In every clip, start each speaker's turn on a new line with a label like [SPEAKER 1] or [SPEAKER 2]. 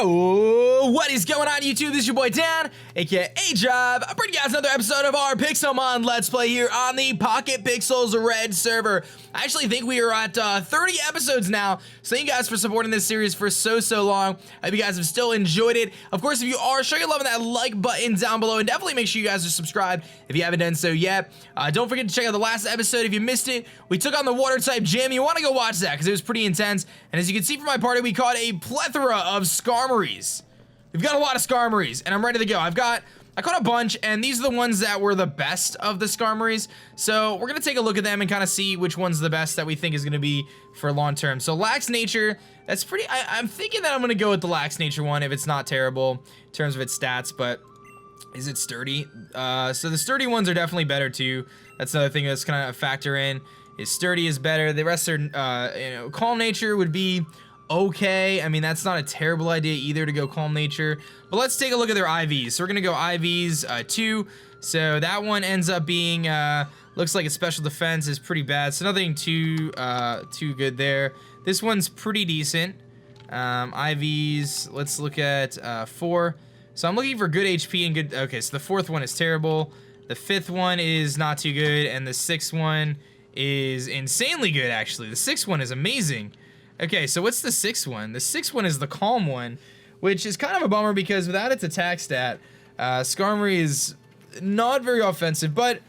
[SPEAKER 1] Yo, what is going on YouTube? This is your boy Dan, aka aDrive. I'm bringing you guys another episode of our Pixelmon Let's Play here on the PocketPixels Red server. I actually think we are at 30 episodes now, so thank you guys for supporting this series for so long. I hope you guys have still enjoyed it. Of course, if you are, show your love on that like button down below, and definitely make sure you guys are subscribed if you haven't done so yet. Don't forget to check out the last episode if you missed it. We took on the water type gym. You want to go watch that because it was pretty intense, and as you can see from my party, we caught a plethora of SKARMORYs. We've got a lot of SKARMORYs, and I'm ready to go. I caught a bunch, and these are the ones that were the best of the SKARMORYs. So we're gonna take a look at them and kind of see which one's the best that we think is gonna be for long term. So lax nature, that's pretty, I'm thinking that I'm gonna go with the lax nature one if it's not terrible in terms of its stats, but is it sturdy? So the sturdy ones are definitely better too. That's another thing that's kind of a factor in, is sturdy is better. The rest are, you know, calm nature would be okay. I mean, that's not a terrible idea either to go calm nature, but let's take a look at their IVs. So we're gonna go IVs 2. So that one ends up being looks like its special defense is pretty bad, so nothing too good there. This one's pretty decent. IVs, let's look at 4. So I'm looking for good HP and good, okay, so the 4th one is terrible, the 5th one is not too good, and the 6th one is insanely good actually. The 6th one is amazing. Okay, so what's the 6th one? The 6th one is the calm one, which is kind of a bummer because without its attack stat, SKARMORY is not very offensive, but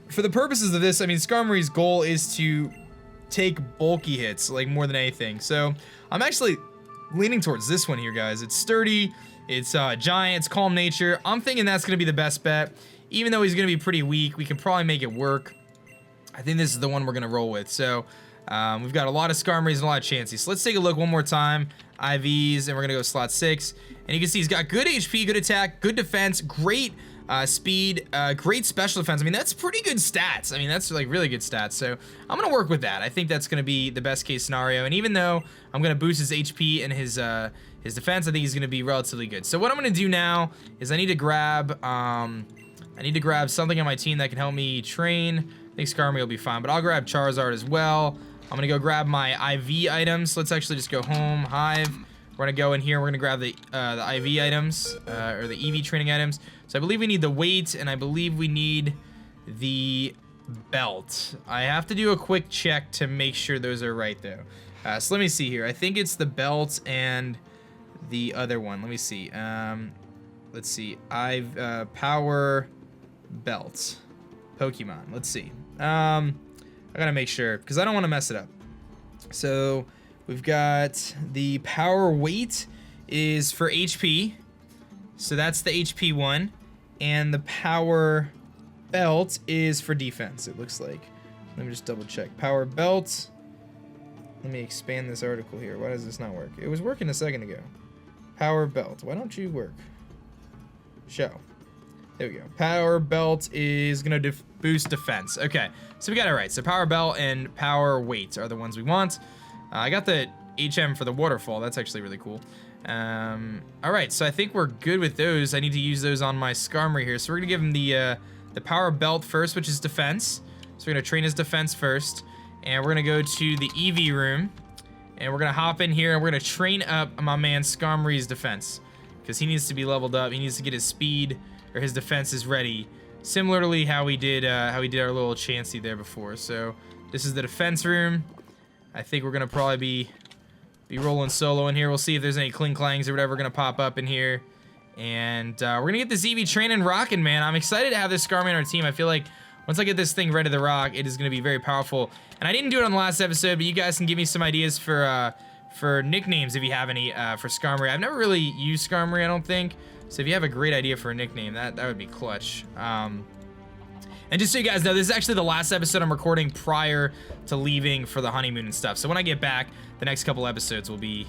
[SPEAKER 1] for the purposes of this, I mean, SKARMORY's goal is to take bulky hits, like more than anything. So I'm actually leaning towards this one here, guys. It's sturdy, it's giant, it's calm nature. I'm thinking that's gonna be the best bet. Even though he's gonna be pretty weak, we can probably make it work. I think this is the one we're gonna roll with. So we've got a lot of SKARMORYs and a lot of CHANSEYs. So let's take a look one more time. IVs, and we're gonna go slot 6. And you can see he's got good HP, good attack, good defense, great speed, great special defense. I mean, that's pretty good stats. I mean, that's like really good stats. So I'm gonna work with that. I think that's gonna be the best case scenario. And even though I'm gonna boost his HP and his defense, I think he's gonna be relatively good. So what I'm gonna do now is I need to grab something on my team that can help me train. I think SKARMORY will be fine, but I'll grab Charizard as well. I'm gonna go grab my IV items. Let's actually just go home, Hive. We're gonna go in here, we're gonna grab the IV items, or the EV training items. So I believe we need the weight, and I believe we need the belt. I have to do a quick check to make sure those are right though. So let me see here. I think it's the belt and the other one. Let me see. Let's see. Power belt. Pokemon. Let's see. I gotta make sure because I don't want to mess it up. So we've got the power weight is for HP, so that's the HP one, and the power belt is for defense. It looks like. Let me just double check. Power belt. Let me expand this article here. Why does this not work? It was working a second ago. Power belt. Why don't you work? Show. There we go. Power belt is gonna boost defense. Okay, so we got it right. So power belt and power weight are the ones we want. I got the HM for the waterfall. That's actually really cool. All right, so I think we're good with those. I need to use those on my SKARMORY here. So we're gonna give him the power belt first, which is defense. So we're gonna train his defense first, and we're gonna go to the EV room, and we're gonna hop in here, and we're gonna train up my man SKARMORY's defense because he needs to be leveled up. He needs to get his speed, or his defense is ready, similarly how we did our little CHANSEY there before. So this is the defense room. I think we're gonna probably be rolling solo in here. We'll see if there's any cling clangs or whatever gonna pop up in here, and we're gonna get this EV training rocking, man. I'm excited to have this SKARMORY on our team. I feel like once I get this thing ready to rock, it is gonna be very powerful. And I didn't do it on the last episode, but you guys can give me some ideas for nicknames if you have any for SKARMORY. I've never really used SKARMORY, I don't think. So if you have a great idea for a nickname, that would be clutch. And just so you guys know, this is actually the last episode I'm recording prior to leaving for the honeymoon and stuff. So when I get back, the next couple episodes will be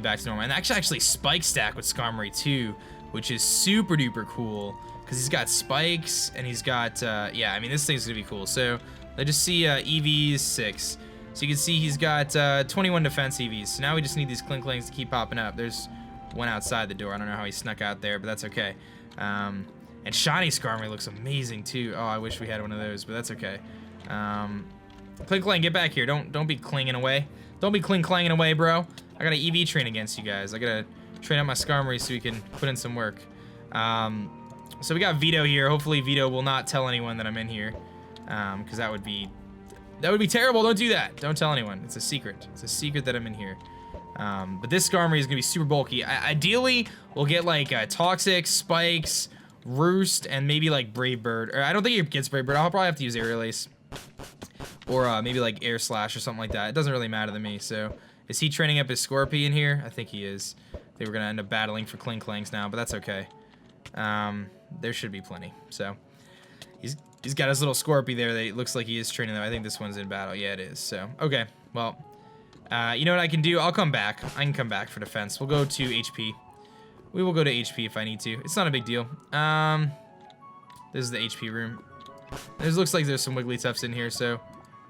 [SPEAKER 1] back to normal. And actually spike stack with SKARMORY too, which is super duper cool because he's got spikes and he's got yeah, I mean, this thing's gonna be cool. So let's just see EVs 6. So you can see he's got 21 defense EVs. So now we just need these clink clangs to keep popping up. There's one outside the door. I don't know how he snuck out there, but that's okay. And shiny SKARMORY looks amazing too. Oh, I wish we had one of those, but that's okay. Clink clang, get back here. Don't be clinging away. Don't be cling clanging away, bro. I got an EV train against you guys. I gotta train up my SKARMORY so we can put in some work. So we got Vito here. Hopefully Vito will not tell anyone that I'm in here, because that would be terrible. Don't do that. Don't tell anyone. It's a secret. It's a secret that I'm in here. But this SKARMORY is gonna be super bulky. Ideally, we'll get like Toxic, Spikes, Roost, and maybe like Brave Bird. Or I don't think it gets Brave Bird. I'll probably have to use Aerial Ace. Or maybe like Air Slash or something like that. It doesn't really matter to me. So, is he training up his Scorpion here? I think he is. I think we're gonna end up battling for Cling Clangs now, but that's okay. There should be plenty. So, he's got his little Scorpy there that looks like he is training them. I think this one's in battle. Yeah, it is. So, okay. Well, you know what I can do? I'll come back. I can come back for defense. We'll go to HP. We will go to HP if I need to. It's not a big deal. This is the HP room. It looks like there's some Wigglytuffs in here, so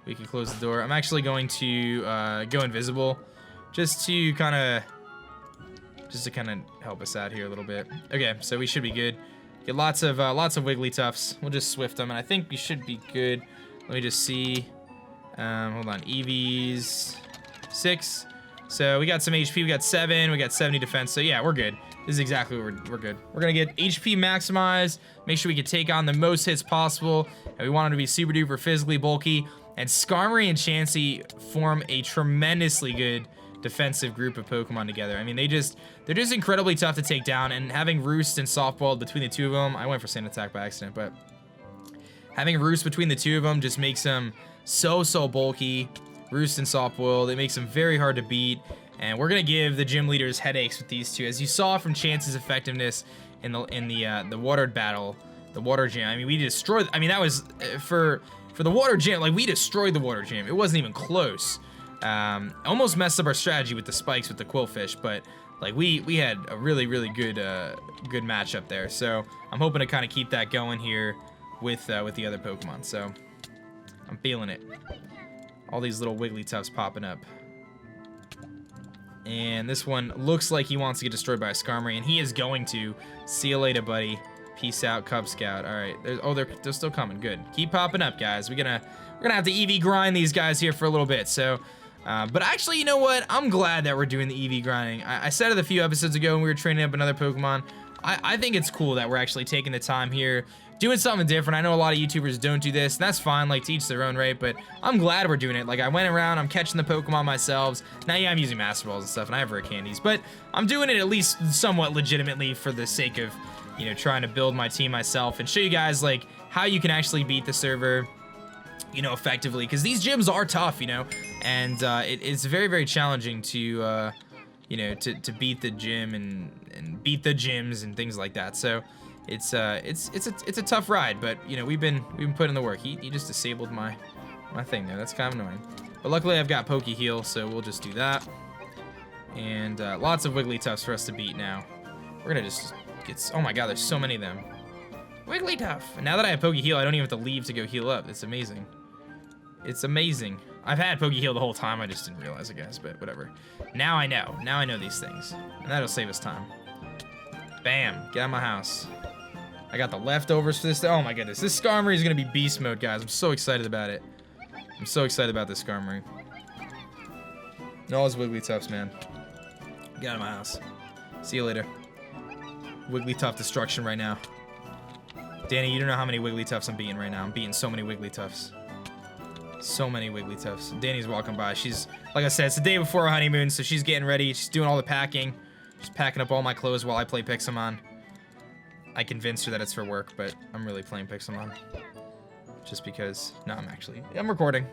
[SPEAKER 1] we can close the door. I'm actually going to go invisible, just to kind of help us out here a little bit. Okay, so we should be good. Get lots of Wigglytuffs. We'll just swift them, and I think we should be good. Let me just see. Hold on, EVs 6. So we got some HP. We got 7. We got 70 defense. So yeah, we're good. This is exactly what we're good. We're gonna get HP maximized. Make sure we can take on the most hits possible, and we want them to be super duper physically bulky. And SKARMORY and Chansey form a tremendously good defensive group of Pokemon together. I mean, they're just incredibly tough to take down, and having Roost and Softball between the two of them, I went for Sand Attack by accident, but having Roost between the two of them just makes them so bulky. Roost and Softball, it makes them very hard to beat, and we're gonna give the gym leaders headaches with these two, as you saw from Chansey's effectiveness in the watered battle, the water gym. I mean, we destroyed. I mean, that was for the water gym. Like, we destroyed the water gym. It wasn't even close. Almost messed up our strategy with the spikes with the Quillfish, but like we had a really good good matchup there. So I'm hoping to kind of keep that going here with the other Pokemon. So I'm feeling it. All these little Wigglytuffs popping up. And this one looks like he wants to get destroyed by a SKARMORY, and he is going to. See you later, buddy. Peace out, Cub Scout. All right. They're still coming. Good. Keep popping up, guys. We're gonna have to EV grind these guys here for a little bit. So, but actually, you know what? I'm glad that we're doing the EV grinding. I said it a few episodes ago when we were training up another Pokemon. I think it's cool that we're actually taking the time here, doing something different. I know a lot of YouTubers don't do this, and that's fine, like, to each their own, right? But I'm glad we're doing it. Like, I went around, I'm catching the Pokemon myself. Now, yeah, I'm using Master Balls and stuff, and I have rare candies, but I'm doing it at least somewhat legitimately for the sake of, you know, trying to build my team myself and show you guys, like, how you can actually beat the server, you know, effectively, because these gyms are tough, you know, and it's very challenging to, you know, to beat the gym and beat the gyms and things like that. So it's a tough ride, but you know, we've been putting in the work. He just disabled my thing there. That's kind of annoying, but luckily I've got Poke Heal, so we'll just do that. And lots of Wigglytuffs for us to beat now. We're gonna just get. Oh my God, there's so many of them. Wigglytuff. And now that I have Poke Heal, I don't even have to leave to go heal up. It's amazing. It's amazing. I've had Poke Heal the whole time. I just didn't realize it, guys, but whatever. Now I know. Now I know these things, and that'll save us time. Bam. Get out of my house. I got the leftovers for this. Oh my goodness. This SKARMORY is going to be beast mode, guys. I'm so excited about it. I'm so excited about this SKARMORY. All those Wigglytuffs, man. Get out of my house. See you later. Wigglytuff destruction right now. Danny, you don't know how many Wigglytuffs I'm beating right now. I'm beating so many Wigglytuffs. So many Wigglytuffs. Danny's walking by. She's, like I said, it's the day before our honeymoon, so she's getting ready. She's doing all the packing. She's packing up all my clothes while I play Pixelmon. I convinced her that it's for work, but I'm really playing Pixelmon. Just because. No, I'm recording.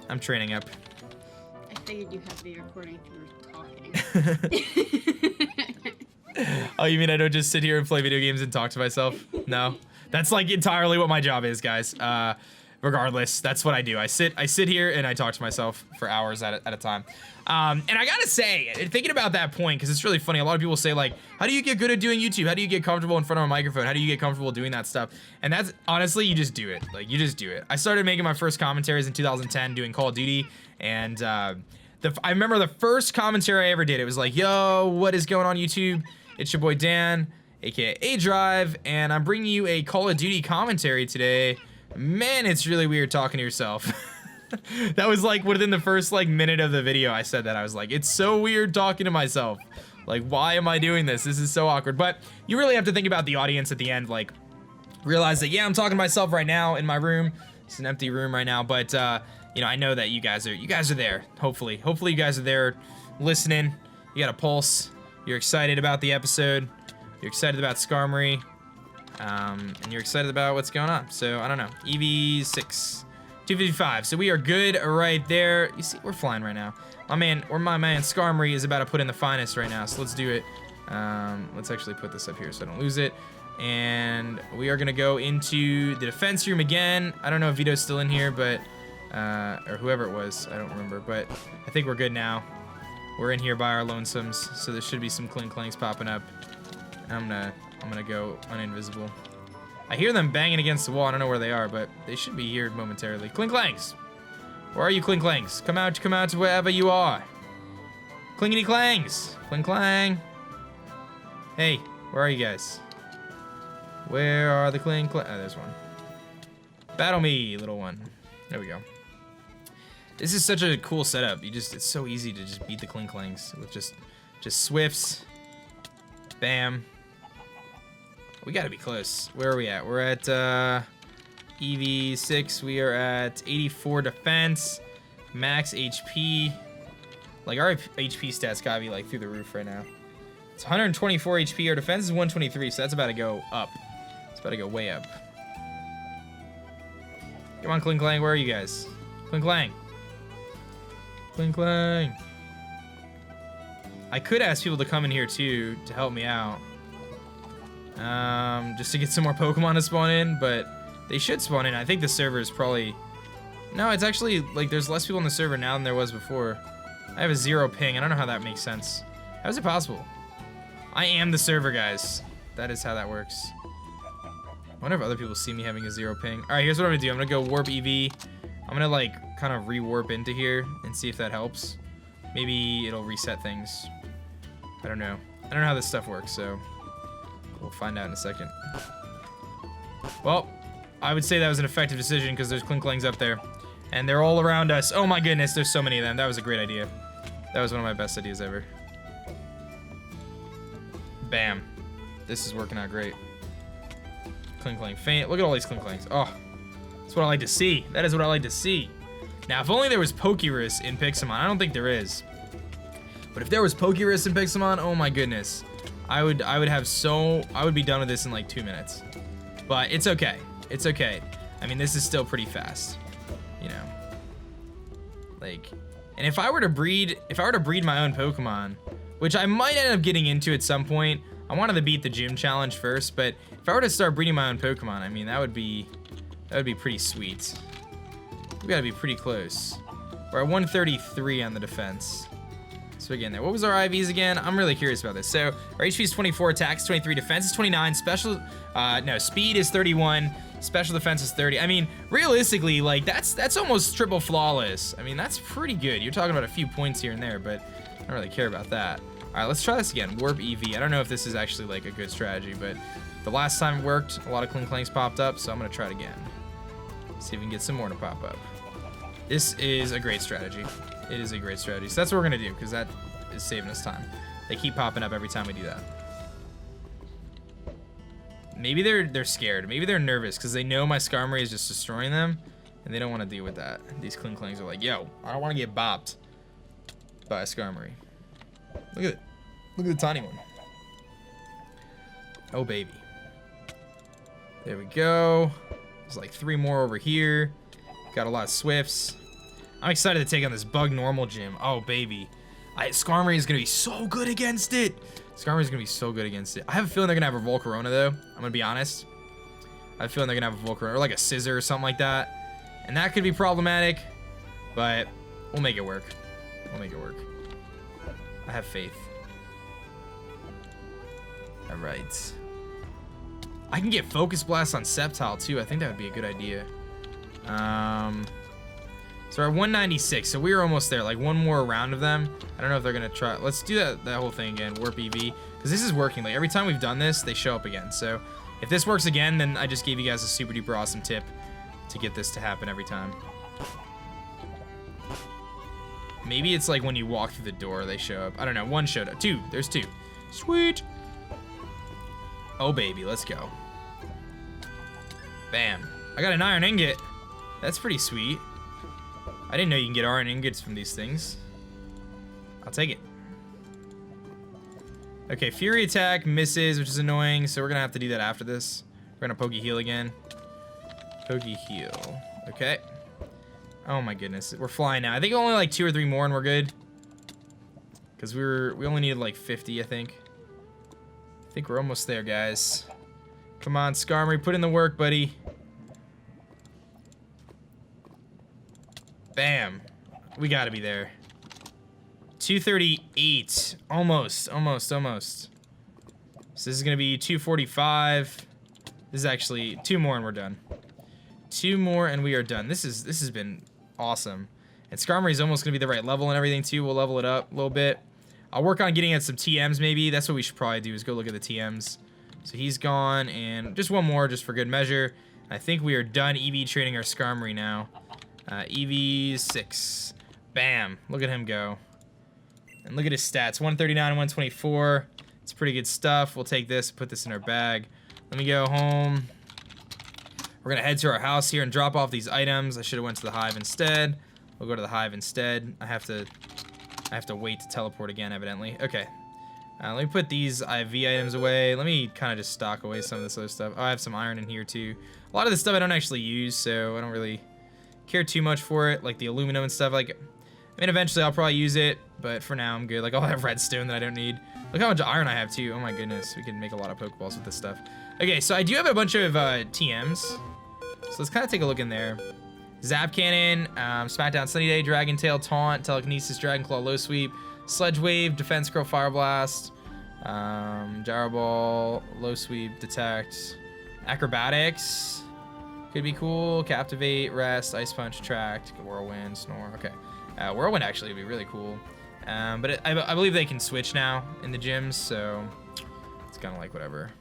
[SPEAKER 1] I'm training up.
[SPEAKER 2] I figured you had to be recording if you were talking.
[SPEAKER 1] Oh, you mean I don't just sit here and play video games and talk to myself? No. That's like entirely what my job is, guys. Regardless, that's what I do. I sit here and I talk to myself for hours at a time. And I gotta say, thinking about that point, because it's really funny, a lot of people say, like, how do you get good at doing YouTube? How do you get comfortable in front of a microphone? How do you get comfortable doing that stuff? And that's, honestly, you just do it. Like, you just do it. I started making my first commentaries in 2010 doing Call of Duty, and I remember the first commentary I ever did, it was like, yo, what is going on YouTube? It's your boy Dan, aka aDrive, and I'm bringing you a Call of Duty commentary today. Man, it's really weird talking to yourself. That was like within the first like minute of the video I said that. I was like, it's so weird talking to myself. Like, why am I doing this? This is so awkward. But you really have to think about the audience at the end. Like, realize that, yeah, I'm talking to myself right now in my room. It's an empty room right now. But, you know, I know that you guys are there. Hopefully you guys are there listening. You got a pulse. You're excited about the episode. You're excited about SKARMORY. And you're excited about what's going on. So, I don't know. EV6. 255. So we are good right there. You see, we're flying right now. My man SKARMORY is about to put in the finest right now. So let's do it. Let's actually put this up here so I don't lose it. And we are gonna go into the defense room again. I don't know if Vito's still in here, but or whoever it was, I don't remember. But I think we're good now. We're in here by our lonesomes, so there should be some clink clanks popping up. I'm gonna go uninvisible. I hear them banging against the wall. I don't know where they are, but they should be here momentarily. Clink clanks! Where are you, clink clanks? Come out to wherever you are. Clinkety clangs! Clink clang! Hey, where are you guys? Where are the clink clang? Oh, there's one. Battle me, little one. There we go. This is such a cool setup. It's so easy to just beat the clink clangs with just swifts. Bam. We gotta be close. Where are we at? We're at EV6. We are at 84 defense, max HP. Like, our HP stats gotta be like through the roof right now. It's 124 HP. Our defense is 123, so that's about to go up. It's about to go way up. Come on, clink clang. Where are you guys? Clink clang. Clink clang. I could ask people to come in here too to help me out. Just to get some more Pokemon to spawn in, but they should spawn in. I think the server is probably... No, it's actually, like, there's less people on the server now than there was before. I have a 0 ping. I don't know how that makes sense. How is it possible? I am the server, guys. That is how that works. I wonder if other people see me having a 0 ping. All right, here's what I'm gonna do. I'm gonna go warp EV. I'm gonna, like, kind of re-warp into here and see if that helps. Maybe it'll reset things. I don't know. I don't know how this stuff works, so... We'll find out in a second. Well, I would say that was an effective decision because there's clink clangs up there. And they're all around us. Oh my goodness, there's so many of them. That was a great idea. That was one of my best ideas ever. Bam. This is working out great. Clink clang faint. Look at all these clink clangs. Oh, that's what I like to see. That is what I like to see. Now, if only there was Pokerus in Pixelmon. I don't think there is. But if there was Pokerus in Pixelmon, oh my goodness. I would be done with this in like 2 minutes. But it's okay. It's okay. I mean, this is still pretty fast. You know. Like, and if I were to breed my own Pokemon, which I might end up getting into at some point. I wanted to beat the gym challenge first, but if I were to start breeding my own Pokemon, I mean, that would be pretty sweet. We gotta be pretty close. We're at 133 on the defense. So again, there. What was our IVs again? I'm really curious about this. So our HP is 24, attack is 23, defense is 29, speed is 31, special defense is 30. I mean, realistically, like that's almost triple flawless. I mean, that's pretty good. You're talking about a few points here and there, but I don't really care about that. All right, let's try this again. Warp EV. I don't know if this is actually like a good strategy, but the last time it worked, a lot of clink clanks popped up, so I'm gonna try it again. See if we can get some more to pop up. This is a great strategy. It is a great strategy. So that's what we're gonna do, because that is saving us time. They keep popping up every time we do that. Maybe they're scared. Maybe they're nervous because they know my SKARMORY is just destroying them, and they don't want to deal with that. These clink clanks are like, yo, I don't want to get bopped by a SKARMORY. Look at it. Look at the tiny one. Oh baby. There we go. There's like 3 more over here. Got a lot of swifts. I'm excited to take on this bug normal gym. Oh baby. SKARMORY is gonna be so good against it. SKARMORY is gonna be so good against it. I have a feeling they're gonna have a Volcarona though. I'm gonna be honest. I have a feeling they're gonna have a Volcarona or like a Scissor or something like that. And that could be problematic, but we'll make it work. We'll make it work. I have faith. All right. I can get Focus Blast on Sceptile too. I think that would be a good idea. So we're at 196, so we were almost there. Like one more round of them. I don't know if they're gonna try. Let's do that whole thing again, Warp EV, because this is working. Like every time we've done this, they show up again. So if this works again, then I just gave you guys a super duper awesome tip to get this to happen every time. Maybe it's like when you walk through the door, they show up. I don't know. One showed up. Two. There's two. Sweet. Oh, baby. Let's go. Bam. I got an iron ingot. That's pretty sweet. I didn't know you can get iron ingots from these things. I'll take it. Okay, Fury Attack misses, which is annoying, so we're gonna have to do that after this. We're gonna Pokey Heal again. Pokey Heal. Okay. Oh my goodness, we're flying now. I think only like 2 or 3 more and we're good. Because we only needed like 50, I think. I think we're almost there, guys. Come on, SKARMORY, put in the work, buddy. Bam. We gotta be there. 238. Almost. So this is gonna be 245. This is actually 2 more and we're done. 2 more and we are done. This has been awesome. And SKARMORY is almost gonna be the right level and everything too. We'll level it up a little bit. I'll work on getting at some TMs maybe. That's what we should probably do, is go look at the TMs. So he's gone, and just one more just for good measure. I think we are done EV training our SKARMORY now. EV 6. Bam. Look at him go. And look at his stats. 139, 124. It's pretty good stuff. We'll take this, put this in our bag. Let me go home. We're gonna head to our house here and drop off these items. I should have went to the hive instead. We'll go to the hive instead. I have to wait to teleport again, evidently. Okay. Let me put these IV items away. Let me kind of just stock away some of this other stuff. Oh, I have some iron in here too. A lot of this stuff I don't actually use, so I don't really care too much for it, like the aluminum and stuff. Like, I mean, eventually I'll probably use it, but for now I'm good. Like, I'll have redstone that I don't need. Look how much iron I have too. Oh my goodness, we can make a lot of Pokeballs with this stuff. Okay, so I do have a bunch of TMs. So let's kind of take a look in there. Zap Cannon, Smackdown, Sunny Day, Dragon Tail, Taunt, Telekinesis, Dragon Claw, Low Sweep, Sledge Wave, Defense Curl, Fire Blast, Gyro Ball, Low Sweep, Detect, Acrobatics, could be cool, Captivate, Rest, Ice Punch, Tract, Whirlwind, Snore, okay. Whirlwind actually would be really cool, but I believe they can switch now in the gyms, so it's kind of like whatever.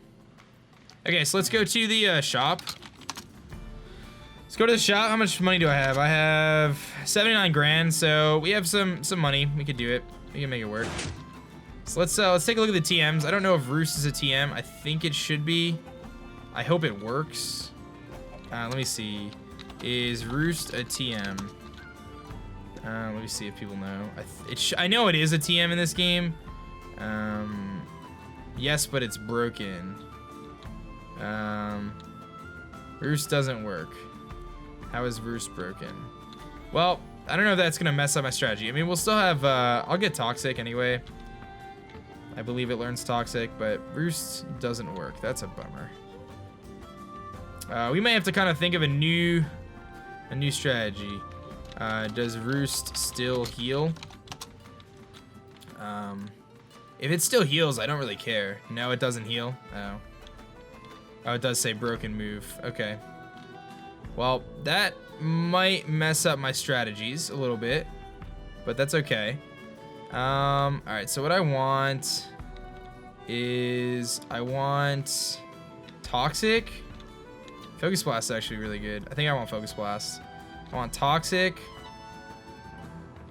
[SPEAKER 1] Okay, so let's go to the shop. Let's go to the shop. How much money do I have? I have 79 grand, so we have some money. We could do it. We can make it work. So let's take a look at the TMs. I don't know if Roost is a TM. I think it should be. I hope it works. Let me see. Is Roost a TM? Let me see if people know. I know it is a TM in this game. Yes, but it's broken. Roost doesn't work. How is Roost broken? Well, I don't know if that's gonna mess up my strategy. I mean, we'll still have, I'll get Toxic anyway. I believe it learns Toxic, but Roost doesn't work. That's a bummer. We may have to kind of think of a new strategy. Does Roost still heal? If it still heals, I don't really care. No, it doesn't heal. Oh, it does say broken move. Okay. Well, that might mess up my strategies a little bit, but that's okay. Alright, so what I want is, I want Toxic. Focus Blast is actually really good. I think I want Focus Blast. I want Toxic.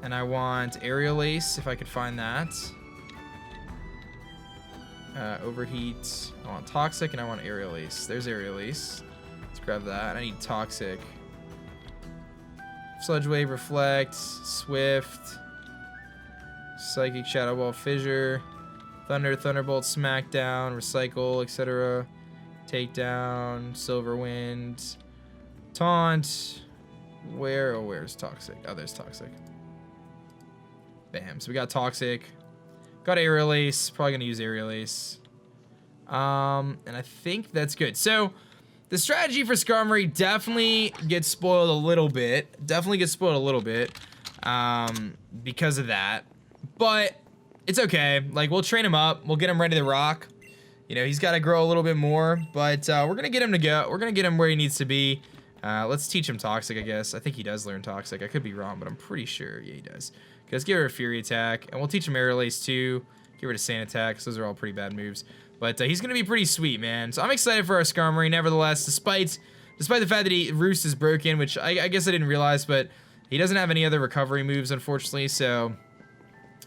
[SPEAKER 1] And I want Aerial Ace, if I could find that. Overheat. I want Toxic and I want Aerial Ace. There's Aerial Ace. Let's grab that. I need Toxic. Sludge Wave, Reflect, Swift, Psychic, Shadow Ball, Fissure, Thunder, Thunderbolt, Smackdown, Recycle, etc. Takedown, Silver Wind, Taunt. Where's Toxic? Oh, there's Toxic. Bam. So we got Toxic. Got Aerial Ace. Probably gonna use Aerial Ace. And I think that's good. So the strategy for SKARMORY definitely gets spoiled a little bit. Because of that. But it's okay. Like, we'll train him up. We'll get him ready to rock. You know, he's got to grow a little bit more. But we're gonna get him to go. We're gonna get him where he needs to be. Let's teach him Toxic, I guess. I think he does learn Toxic. I could be wrong, but I'm pretty sure. Yeah, he does. Okay, let's give her a Fury Attack. And we'll teach him Aerial Ace too. Get rid of Sand Attack, because those are all pretty bad moves. But he's going to be pretty sweet, man. So I'm excited for our SKARMORY, nevertheless, despite the fact that Roost is broken, which I guess I didn't realize, but He doesn't have any other recovery moves, unfortunately, so...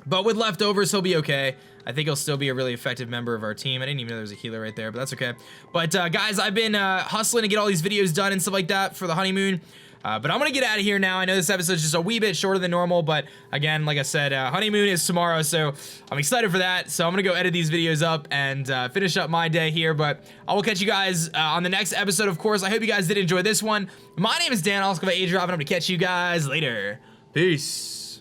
[SPEAKER 1] But with leftovers, he'll be okay. I think he'll still be a really effective member of our team. I didn't even know there was a healer right there, but that's okay. But guys, I've been hustling to get all these videos done and stuff like that for the honeymoon. But I'm gonna get out of here now. I know this episode's just a wee bit shorter than normal, but again, like I said, honeymoon is tomorrow, so I'm excited for that. So I'm gonna go edit these videos up and finish up my day here, but I will catch you guys on the next episode, of course. I hope you guys did enjoy this one. My name is Dan, also by aDrive, and I'm gonna catch you guys later. Peace.